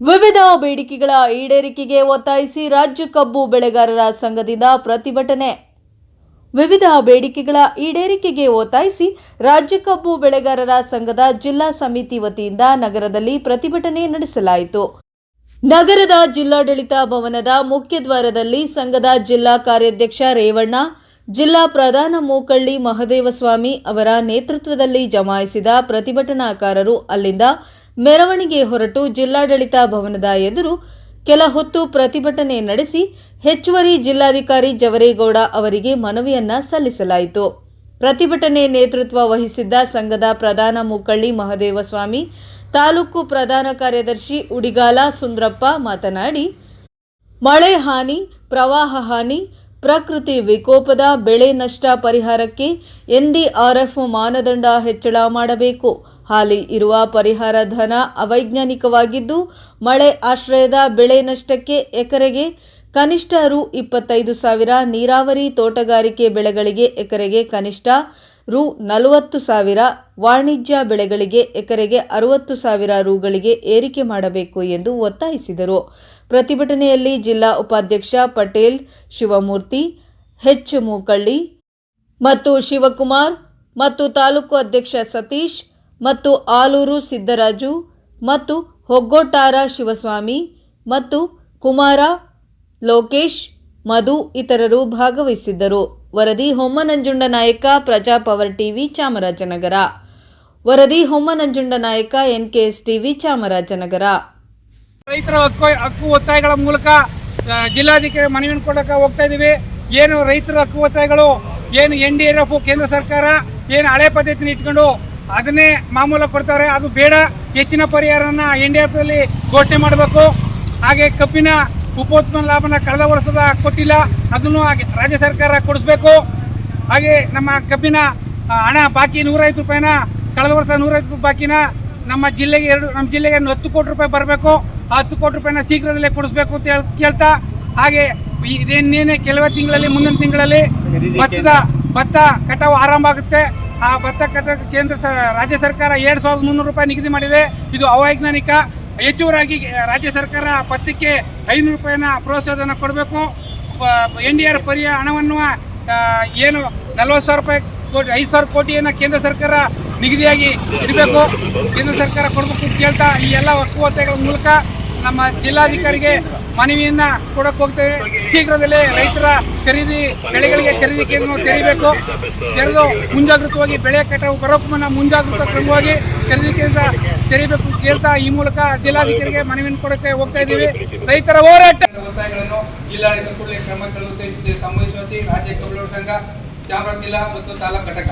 ವಿವಿಧ ಬೇಡಿಕೆಗಳ ಈಡೇರಿಕೆಗೆ ಒತ್ತಾಯಿಸಿ ರಾಜ್ಯ ಕಬ್ಬು ಬೆಳೆಗಾರರ ಸಂಘದಿಂದ ಪ್ರತಿಭಟನೆ. ವಿವಿಧ ಬೇಡಿಕೆಗಳ ಈಡೇರಿಕೆಗೆ ಒತ್ತಾಯಿಸಿ ರಾಜ್ಯ ಕಬ್ಬು ಬೆಳೆಗಾರರ ಸಂಘದ ಜಿಲ್ಲಾ ಸಮಿತಿ ವತಿಯಿಂದ ನಗರದಲ್ಲಿ ಪ್ರತಿಭಟನೆ ನಡೆಸಲಾಯಿತು. ನಗರದ ಜಿಲ್ಲಾಡಳಿತ ಭವನದ ಮುಖ್ಯದ್ವಾರದಲ್ಲಿ ಸಂಘದ ಜಿಲ್ಲಾ ಕಾರ್ಯಾಧ್ಯಕ್ಷ ರೇವಣ್ಣ, ಜಿಲ್ಲಾ ಪ್ರಧಾನ ಮೂಕಳ್ಳಿ ಮಹದೇವಸ್ವಾಮಿ ಅವರ ನೇತೃತ್ವದಲ್ಲಿ ಜಮಾಯಿಸಿದ ಪ್ರತಿಭಟನಾಕಾರರು ಅಲ್ಲಿಂದ ಮೆರವಣಿಗೆ ಹೊರಟು ಜಿಲ್ಲಾಡಳಿತ ಭವನದ ಎದುರು ಕೆಲ ಹೊತ್ತು ಪ್ರತಿಭಟನೆ ನಡೆಸಿ ಹೆಚ್ಚುವರಿ ಜಿಲ್ಲಾಧಿಕಾರಿ ಜವರೇಗೌಡ ಅವರಿಗೆ ಮನವಿಯನ್ನ ಸಲ್ಲಿಸಲಾಯಿತು. ಪ್ರತಿಭಟನೆ ನೇತೃತ್ವ ವಹಿಸಿದ್ದ ಸಂಘದ ಪ್ರಧಾನ ಮೂಕಳ್ಳಿ ಮಹದೇವಸ್ವಾಮಿ, ತಾಲೂಕು ಪ್ರಧಾನ ಕಾರ್ಯದರ್ಶಿ ಉಡಿಗಾಲ ಸುಂದ್ರಪ್ಪ ಮಾತನಾಡಿ, ಮಳೆ ಹಾನಿ, ಪ್ರವಾಹ ಹಾನಿ, ಪ್ರಕೃತಿ ವಿಕೋಪದ ಬೆಳೆ ನಷ್ಟ ಪರಿಹಾರಕ್ಕೆ ಎನ್ಡಿಆರ್ಎಫ್ ಮಾನದಂಡ ಹೆಚ್ಚಳ ಮಾಡಬೇಕು. ಹಾಲಿ ಇರುವ ಪರಿಹಾರ ಧನ ಅವೈಜ್ಞಾನಿಕವಾಗಿದ್ದು, ಮಳೆ ಆಶ್ರಯದ ಬೆಳೆ ನಷ್ಟಕ್ಕೆ ಎಕರೆಗೆ ಕನಿಷ್ಠ ರು. 25,000, ನೀರಾವರಿ ತೋಟಗಾರಿಕೆ ಬೆಳೆಗಳಿಗೆ ಎಕರೆಗೆ ಕನಿಷ್ಠ ರು. 40,000, ವಾಣಿಜ್ಯ ಬೆಳೆಗಳಿಗೆ ಎಕರೆಗೆ 60,000 ರುಗಳಿಗೆ ಏರಿಕೆ ಮಾಡಬೇಕು ಎಂದು ಒತ್ತಾಯಿಸಿದರು. ಪ್ರತಿಭಟನೆಯಲ್ಲಿ ಜಿಲ್ಲಾ ಉಪಾಧ್ಯಕ್ಷ ಪಟೇಲ್ ಶಿವಮೂರ್ತಿ, ಎಚ್ ಮೂಕಳ್ಳಿ ಮತ್ತು ಶಿವಕುಮಾರ್ ಮತ್ತು ತಾಲೂಕು ಅಧ್ಯಕ್ಷ ಸತೀಶ್ ಮತ್ತು ಆಲೂರು ಸಿದ್ದರಾಜು ಮತ್ತು ಹೊಗ್ಗೋಟಾರ ಶಿವಸ್ವಾಮಿ ಮತ್ತು ಕುಮಾರ, ಲೋಕೇಶ್, ಮಧು ಇತರರು ಭಾಗವಹಿಸಿದ್ದರು. ವರದಿ ಹೊಮ್ಮನಂಜುಂಡ ನಾಯಕ, ಪ್ರಜಾ ಪವರ್ ಟಿವಿ, ಚಾಮರಾಜನಗರ. ವರದಿ ಹೊಮ್ಮನಂಜುಂಡ ನಾಯಕ, ಎನ್ಕೆಎಸ್ ಟಿವಿ, ಚಾಮರಾಜನಗರ. ರೈತರ ಹಕ್ಕು ಒತ್ತಾಯಗಳ ಮೂಲಕ ಜಿಲ್ಲಾಧಿಕಾರಿ ಮನವಿಯನ್ನು ಕೊಡಕ್ಕೆ ಹೋಗ್ತಾ ಇದೀವಿ. ಏನು ರೈತರ ಹಕ್ಕು ಒತ್ತಾಯಗಳು, ಏನು ಎನ್ಡಿಆರ್ಎಫ್ ಕೇಂದ್ರ ಸರ್ಕಾರ ಏನು ಹಳೆ ಪದ್ಧತಿನ ಇಟ್ಕೊಂಡು ಅದನ್ನೇ ಮಾಮೂಲ ಕೊಡ್ತಾರೆ, ಅದು ಬೇಡ. ಹೆಚ್ಚಿನ ಪರಿಹಾರನ ಎನ್ಡಿಆರ್ಎಫ್ ಅಲ್ಲಿ ಘೋಷಣೆ ಮಾಡಬೇಕು. ಹಾಗೆ ಕಬ್ಬಿನ ಉಪೋತ್ಪನ್ನ ಲಾಭನ ಕಳೆದ ವರ್ಷದ ಕೊಟ್ಟಿಲ್ಲ, ಅದನ್ನು ರಾಜ್ಯ ಸರ್ಕಾರ ಕೊಡಿಸ್ಬೇಕು. ಹಾಗೆ ನಮ್ಮ ಕಬ್ಬಿನ ಹಣ ಬಾಕಿ 150 ರೂಪಾಯಿನ, ಕಳೆದ ವರ್ಷ 150 ಬಾಕಿನ ನಮ್ಮ ಜಿಲ್ಲೆಗೆ 10 ಕೋಟಿ ರೂಪಾಯಿ ಬರಬೇಕು. ಆ 10 ಕೋಟಿ ರೂಪಾಯಿನ ಶೀಘ್ರದಲ್ಲೇ ಕೊಡಿಸ್ಬೇಕು ಅಂತ ಕೇಳ್ತಾ, ಹಾಗೆ ಇದೇನೇನೆ ಕೆಲವೇ ತಿಂಗಳಲ್ಲಿ, ಮುಂದಿನ ತಿಂಗಳಲ್ಲಿ ಭತ್ತ ಕಟಾವು ಆರಂಭ ಆಗುತ್ತೆ. ಆ ಭತ್ತ ಕಟಾವು ರಾಜ್ಯ ಸರ್ಕಾರ 2,300 ರೂಪಾಯಿ ನಿಗದಿ ಮಾಡಿದೆ. ಇದು ಅವೈಜ್ಞಾನಿಕ. ಹೆಚ್ಚುವರಾಗಿ ರಾಜ್ಯ ಸರ್ಕಾರ ಭತ್ತಕ್ಕೆ 500 ರೂಪಾಯಿನ ಪ್ರೋತ್ಸಾಹನ ಕೊಡಬೇಕು. ಎನ್ಡಿಆರ್ಎಫ್ ಪರಿಹಾರ ಹಣವನ್ನು ಏನು 40,000 ರೂಪಾಯಿ 5,000 ಕೋಟಿಯನ್ನು ಕೇಂದ್ರ ಸರ್ಕಾರ ನಿಗದಿಯಾಗಿ ಇಡಬೇಕು, ಕೇಂದ್ರ ಸರ್ಕಾರ ಕೊಡಬೇಕು ಅಂತ ಕೇಳ್ತಾ, ಈ ಎಲ್ಲ ಹಕ್ಕು ಒತ್ತಾಯಗಳ ಮೂಲಕ ನಮ್ಮ ಜಿಲ್ಲಾಧಿಕಾರಿಗೆ ಮನವಿಯನ್ನ ಕೊಡಕ್ಕೆ ಹೋಗ್ತೇವೆ. ಶೀಘ್ರದಲ್ಲೇ ರೈತರ ಬೆಳೆಗಳಿಗೆ ಖರೀದಿ ಕೇಂದ್ರ ತೆರೀಬೇಕು. ತೆರೆದು ಮುಂಜಾಗೃತವಾಗಿ ಬೆಳೆ ಕಟಾವು ಬರೋಕ್ಕೂ ಮುನ್ನ ಮುಂಜಾಗೃತ ಕ್ರಮವಾಗಿ ಖರೀದಿ ಕೇಂದ್ರ ತೆರೀಬೇಕು ಅಂತ ಕೇಳ್ತಾ, ಈ ಮೂಲಕ ಜಿಲ್ಲಾಧಿಕಾರಿಗೆ ಮನವಿಯನ್ನು ಕೊಡಕ್ಕೆ ಹೋಗ್ತಾ ಇದ್ದೀವಿ. ರೈತರ ಹೋರಾಟ ಒತ್ತಾಯಗಳನ್ನು ಜಿಲ್ಲಾಡಳಿತ ಕೂಡಲೇ ಕ್ರಮ ಕೈಗೊಳ್ಳುತ್ತೆ ಸಂಬಂಧಿಸಿ ರಾಜ್ಯ ಕಬ್ಬು ಸಂಘ, ಚಾಮರಾಜ ಜಿಲ್ಲಾ ಮತ್ತು ತಾಲೂಕು ಘಟಕ.